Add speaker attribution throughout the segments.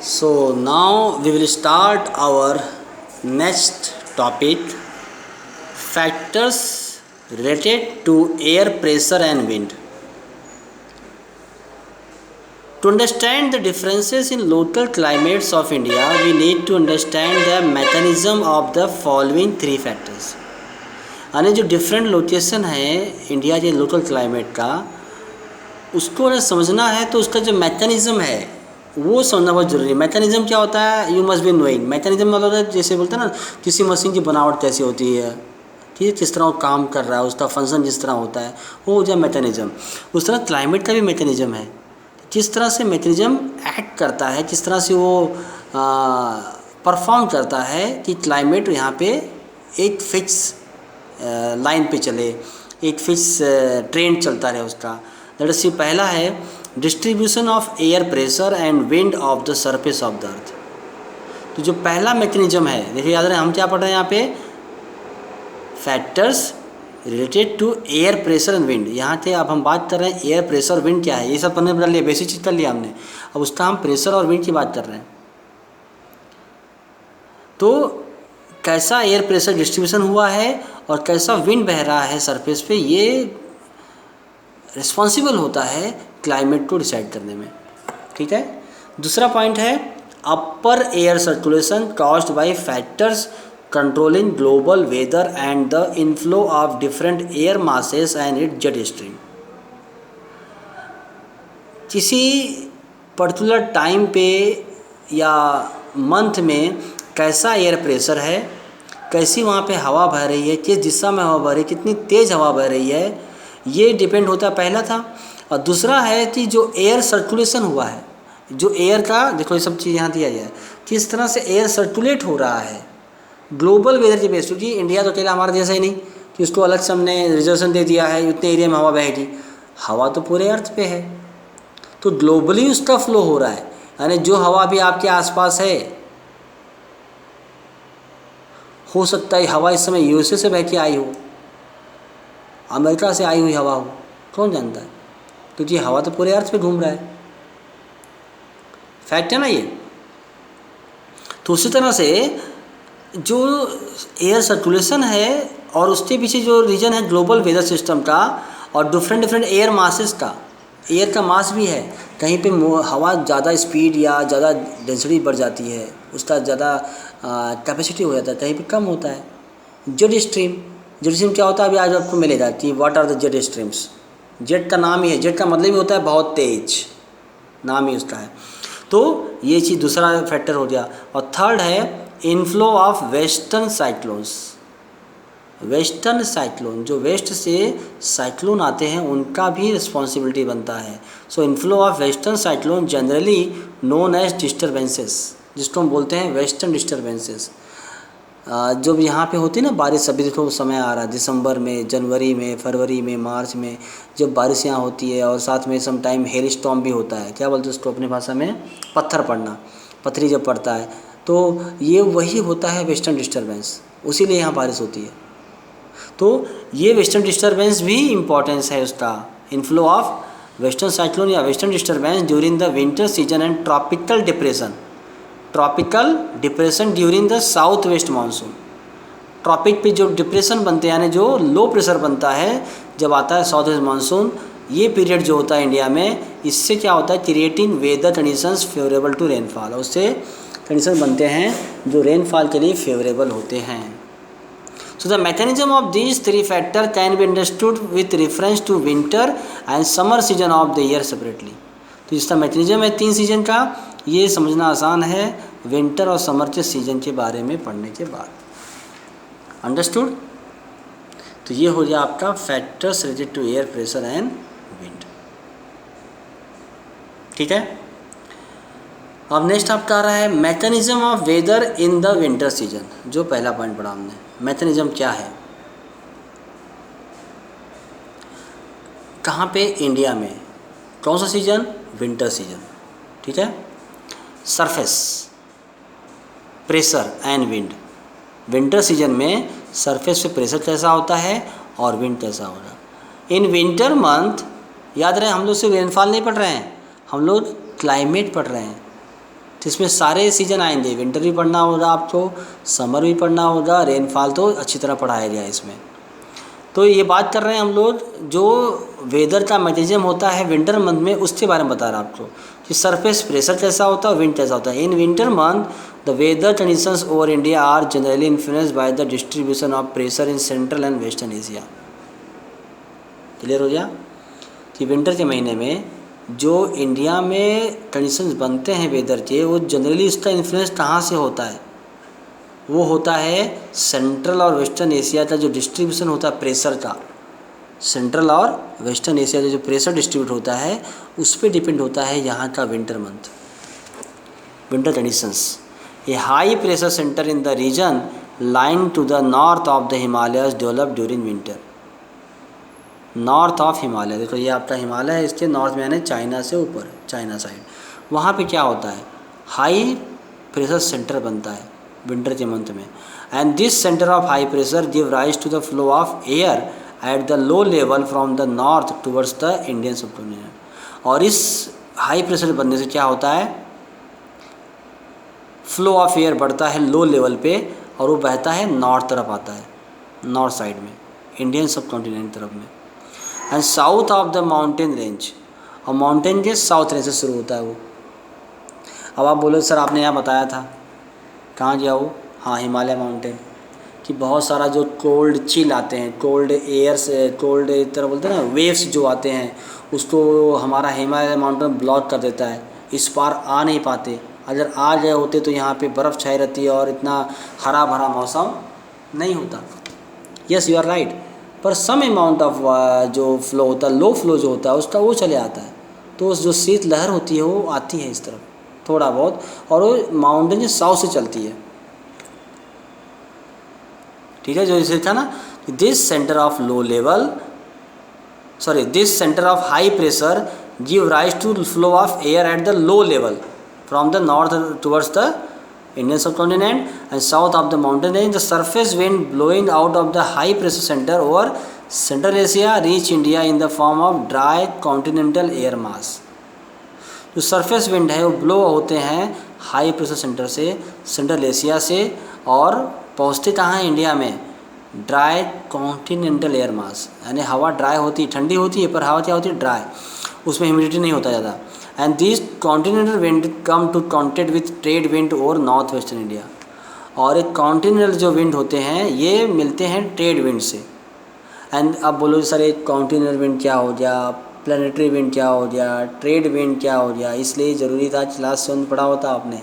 Speaker 1: So now we will start our next topic, factors related to air pressure and wind. To understand the differences in local climates of India, we need to understand the mechanism of the following three factors. यानी जो different location है India के local climate का, उसको अगर समझना है तो उसका जो मैकेनिज़्म है वो समझना बहुत ज़रूरी है। मैकेनिज़्म क्या होता है, you must be knowing. Mechanism मतलब है जैसे बोलते हैं ना, किसी मशीन की बनावट कैसी होती है, ठीक है, किस तरह वो काम कर रहा है, उसका फंक्शन जिस तरह होता है, वो हो जाए मैकेनिज़्म। उस तरह क्लाइमेट का भी मैकेनिज़्म है, किस तरह से मैकेनिज़्म एक्ट करता है, किस तरह से वो परफॉर्म करता है कि क्लाइमेट यहाँ पे एक फिक्स लाइन पे चले, एक फिक्स ट्रेंड चलता रहे उसका। दैट इज पहला है distribution of air pressure and wind of the surface of the earth. तो जो पहला मैकेनिज्म है, देखिए याद रहे हम क्या पढ़ रहे हैं यहाँ पे, factors related to air pressure and wind. यहाँ थे अब हम बात कर रहे हैं एयर प्रेशर विंड क्या है, ये सब पढ़ने पड़ लिया, बेसिक चीज़ कर लिया हमने। अब उसका हम प्रेशर और विंड की बात कर रहे हैं। तो कैसा एयर प्रेशर डिस्ट्रीब्यूशन हुआ है और कैसा विंड बह रहा है सरफेस पे, ये रिस्पॉन्सिबल होता है क्लाइमेट को डिसाइड करने में, ठीक है। दूसरा पॉइंट है upper air circulation caused by factors controlling global weather and the inflow of different air masses and it jet stream. किसी पर्टिकुलर टाइम पे या मंथ में कैसा एयर प्रेशर है, कैसी वहाँ पे हवा बह रही है, किस दिशा में हवा बह रही है, कितनी तेज़ हवा बह रही है, ये डिपेंड होता है, पहला था। और दूसरा है कि जो एयर सर्कुलेशन हुआ है, जो एयर का, देखो ये सब चीज़ यहाँ दिया गया है, किस तरह से एयर सर्कुलेट हो रहा है ग्लोबल वेदर के बेस। क्योंकि इंडिया तो अकेला हमारा जैसा ही नहीं कि उसको अलग से हमने रिजर्वेशन दे दिया है उतने एरिया में हवा बहेगी, हवा तो पूरे अर्थ पे है। तो ग्लोबली उसका फ्लो हो रहा है, यानी जो हवा भी आपके आसपास है, हो सकता है हवा इस समय यूएसए से बह के आई हो, अमेरिका से आई हुई हवा हो, कौन जानता है, क्योंकि हवा तो पूरे अर्थ पे घूम रहा है। फैक्ट है ना ये। तो उसी तरह से जो एयर सर्कुलेशन है और उसके पीछे जो रीजन है ग्लोबल वेदर सिस्टम का और डिफरेंट एयर मासेस का, एयर का मास भी है, कहीं पे हवा ज़्यादा स्पीड या ज़्यादा डेंसिटी बढ़ जाती है, उसका ज़्यादा कैपेसिटी हो जाता है, कहीं पे कम होता है। जेट स्ट्रीम क्या होता है, अभी आज आपको मिलेगा कि what are the jet streams. Jet का नाम ही है, जेट का मतलब ही होता है बहुत तेज, नाम ही उसका है। तो ये चीज़ दूसरा फैक्टर हो गया। और थर्ड है inflow of western cyclones. Western cyclone, जो वेस्ट से साइक्लोन आते हैं, उनका भी रिस्पॉन्सिबिलिटी बनता है। So inflow of western cyclone generally known as disturbances, जिसको हम बोलते हैं वेस्टर्न डिस्टर्बेंसेस। जब यहाँ पे होती है ना बारिश, अभी देखो समय आ रहा है दिसंबर में, जनवरी में, फरवरी में, मार्च में, जब बारिश यहाँ होती है और साथ में सम टाइम हेल स्टॉर्म भी होता है, क्या बोलते हैं उसको अपनी भाषा में, पत्थर पड़ना, पथरी जब पड़ता है, तो ये वही होता है वेस्टर्न डिस्टर्बेंस, उसीलिए यहाँ बारिश होती है। तो ये वेस्टर्न डिस्टर्बेंस भी इम्पोर्टेंस है उसका, इनफ्लो ऑफ वेस्टर्न साइक्लोन या western disturbance during the winter season and tropical depression during the south west monsoon. Tropic पे जो डिप्रेशन बनते हैं, यानी जो लो प्रेशर बनता है जब आता है साउथ वेस्ट मानसून, ये पीरियड जो होता है इंडिया में, इससे क्या होता है, creating weather conditions favourable to rainfall, उससे कंडीशन बनते हैं जो रेनफॉल के लिए फेवरेबल होते हैं। So the mechanism of these three factor can be understood with reference to winter and summer season of the year separately. तो जिसका मैकेनिज्म है 3 सीजन का, ये समझना आसान है विंटर और समर के सीजन के बारे में पढ़ने के बाद। अंडरस्टूड। तो ये हो गया आपका factors related to air pressure and wind, ठीक है। अब नेक्स्ट आपका आ रहा है mechanism of weather in the winter season. जो पहला पॉइंट पढ़ा हमने, मैकेनिज्म क्या है, कहाँ पे, इंडिया में, कौन सा सीजन, विंटर सीजन, ठीक है। Surface, pressure and wind. Winter season में सरफेस पे प्रेशर कैसा होता है और विंड कैसा होगा। इन विंटर मंथ, याद रहे हम लोग सिर्फ रेनफॉल नहीं पढ़ रहे हैं, हम लोग क्लाइमेट पढ़ रहे हैं, तो इसमें सारे सीजन आएंगे, विंटर भी पढ़ना होगा आपको, समर भी पढ़ना होगा, रेनफॉल तो अच्छी तरह पढ़ाया गया है इसमें। तो ये बात कर रहे हैं हम लोग जो वेदर का मैकेनिज्म होता है विंटर मंथ में, उसके बारे में बता रहा आपको कि सरफेस प्रेशर कैसा होता है, विंड कैसा होता है। In winter month the weather conditions over India are generally influenced by the distribution of pressure in central and western Asia. Clear हो गया कि विंटर के महीने में जो इंडिया में कंडीशंस बनते हैं वेदर के, वो जनरली इसका इन्फ्लुएंस कहाँ से होता है, वो होता है सेंट्रल और वेस्टर्न एशिया का जो डिस्ट्रीब्यूशन होता है प्रेशर का, सेंट्रल और वेस्टर्न एशिया का जो प्रेशर डिस्ट्रीब्यूट होता है उस पर डिपेंड होता है यहाँ का winter month, winter conditions. A high pressure centre in the region lying to the north of the Himalayas develop during winter. North of Himalaya, देखो ये आपका हिमालय है, इसके नॉर्थ में यानी चाइना से ऊपर, चाइना साइड, वहाँ पे क्या होता है, हाई प्रेशर सेंटर बनता है विंटर के मंथ में। And this centre of high pressure give rise to the flow of air at the low level from the north towards the Indian subcontinent. और इस हाई प्रेशर बनने से क्या होता है, फ्लो ऑफ एयर बढ़ता है लो लेवल पे और वो बहता है नॉर्थ तरफ आता है, नॉर्थ साइड में, इंडियन सबकॉन्टिनेंट तरफ में। And south of the mountain range, और माउंटेन के साउथ रेंज से शुरू होता है वो। अब आप बोलो सर आपने यहाँ बताया था, कहाँ गया वो, हाँ हिमालय माउंटेन, कि बहुत सारा जो कोल्ड चिल आते हैं, कोल्ड एयर से, कोल्ड तरह बोलते हैं ना, वेव्स जो आते हैं उसको हमारा हिमालय माउंटेन ब्लॉक कर देता है, इस पार आ नहीं पाते। अगर आ गए होते तो यहाँ पे बर्फ़ छाई रहती है और इतना हरा भरा मौसम नहीं होता। यस यू आर राइट, पर सम अमाउंट ऑफ जो फ्लो होता है, लो फ्लो जो होता है उसका वो चले आता है, तो जो शीत लहर होती है वो आती है इस तरफ थोड़ा बहुत, और वो माउंटेन के साउथ से चलती है। ठीक है, जो इसे था ना, this centre of low level, sorry this centre of high pressure give rise to flow of air at the low level from the north towards the Indian subcontinent and south of the mountain range. The surface wind blowing out of the high pressure center over Central Asia reach India in the form of dry continental air mass. जो surface wind है वो blow होते हैं high pressure centre से, central Asia से, और पहुँचते कहाँ हैं इंडिया में, ड्राई कॉन्टिनेंटल एयर मास, यानी हवा ड्राई होती, ठंडी होती है पर हवा क्या होती है, ड्राई, उसमें ह्यूमिडिटी नहीं होता ज़्यादा। And this continental wind come to contact with trade wind और नॉर्थ वेस्टर्न इंडिया। और एक कॉन्टिनेंटल जो विंड होते हैं ये मिलते हैं ट्रेड विंड से। एंड अब बोलो सर एक कॉन्टिनेंटल विंड क्या हो गया, प्लानिटरी विंड क्या हो गया, ट्रेड विंड क्या हो गया, इसलिए ज़रूरी था क्लास 7 पढ़ा होता आपने,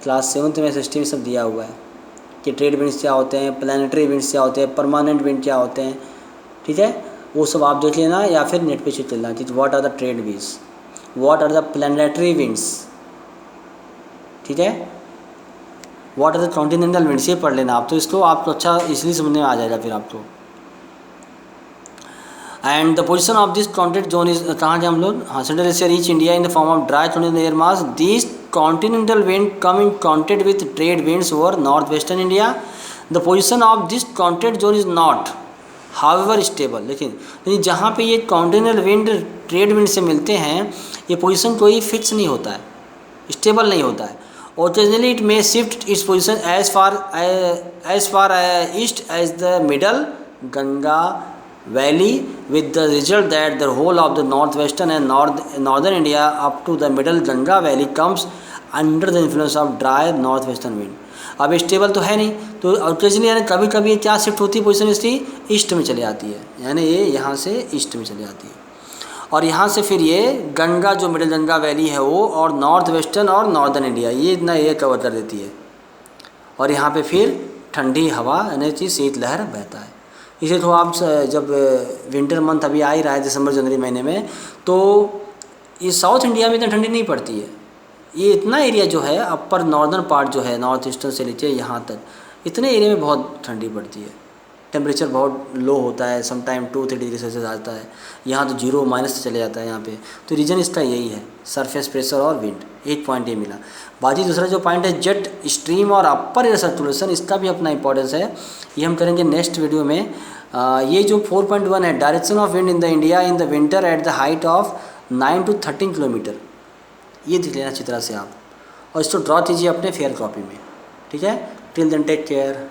Speaker 1: क्लास 7 में सिस्टम सब दिया हुआ है कि ट्रेड विंड्स क्या होते हैं, प्लानिटरी विंड्स क्या होते हैं, परमानेंट विंड क्या होते हैं। ठीक है, वो सब आप देख लेना या फिर नेट पे चेक कर लेना कि what are the trade winds, what are the planetary winds. ठीक है, what are the continental winds, ये पढ़ लेना आप, तो इसको आपको अच्छा इसलिए समझ में आ जाएगा फिर आपको। And the position of this contact zone is, कहाँ गए हम लोग, हाँ, central Asia reach India in the form of dry continental air mass. This continental wind come in contact with trade winds over north western India. The position of this contact zone is not however stable. लेकिन जहाँ पे ये continental wind trade wind से मिलते हैं, ये position कोई fix नहीं होता है, स्टेबल नहीं होता है। Occasionally it may shift its position as far east as the middle Ganga valley, with the result that the whole of the north western and northern India up to the middle Ganga valley comes under the influence of dry north western wind. अब stable तो है नहीं, तो occasionally यानी कभी कभी क्या shift होती है पोजीशन, इसकी ईस्ट में चली आती है, यानी ये यहाँ से ईस्ट में चली आती है, और यहाँ से फिर ये गंगा जो मिडिल गंगा वैली है वो, और नॉर्थ वेस्टर्न और नॉर्दर्न इंडिया, ये इतना ये कवर कर देती है, और यहाँ पे फिर ठंडी हवा यानी कि शीत लहर बहता है। इसे तो आप जब विंटर मंथ अभी आ ही रहा है दिसंबर जनवरी महीने में, तो ये साउथ इंडिया में इतना ठंडी नहीं पड़ती है। ये इतना एरिया जो है अपर नॉर्दर्न पार्ट जो है, नॉर्थ ईस्टर्न से नीचे यहाँ तक, इतने एरिया में बहुत ठंडी पड़ती है, टेम्परेचर बहुत लो होता है, समटाइम 2-3 डिग्री सेल्सियस आता है, यहाँ तो 0 माइनस से चले जाता है यहाँ पे। तो रीज़न इसका यही है, सरफेस प्रेशर और विंड। एक पॉइंट ये मिला। बाकी दूसरा जो पॉइंट है जेट स्ट्रीम और अपर एयर सर्कुलेशन, इसका भी अपना इंपॉर्टेंस है, ये हम करेंगे नेक्स्ट वीडियो में। ये जो 4.1 है, direction of wind in the India in the winter at the height of 9 to 13 kilometre, ये देख लेना अच्छी तरह से आप। और इसको ड्रॉ कीजिए अपने फेयर कॉपी में। ठीक है, टिल देन टेक केयर।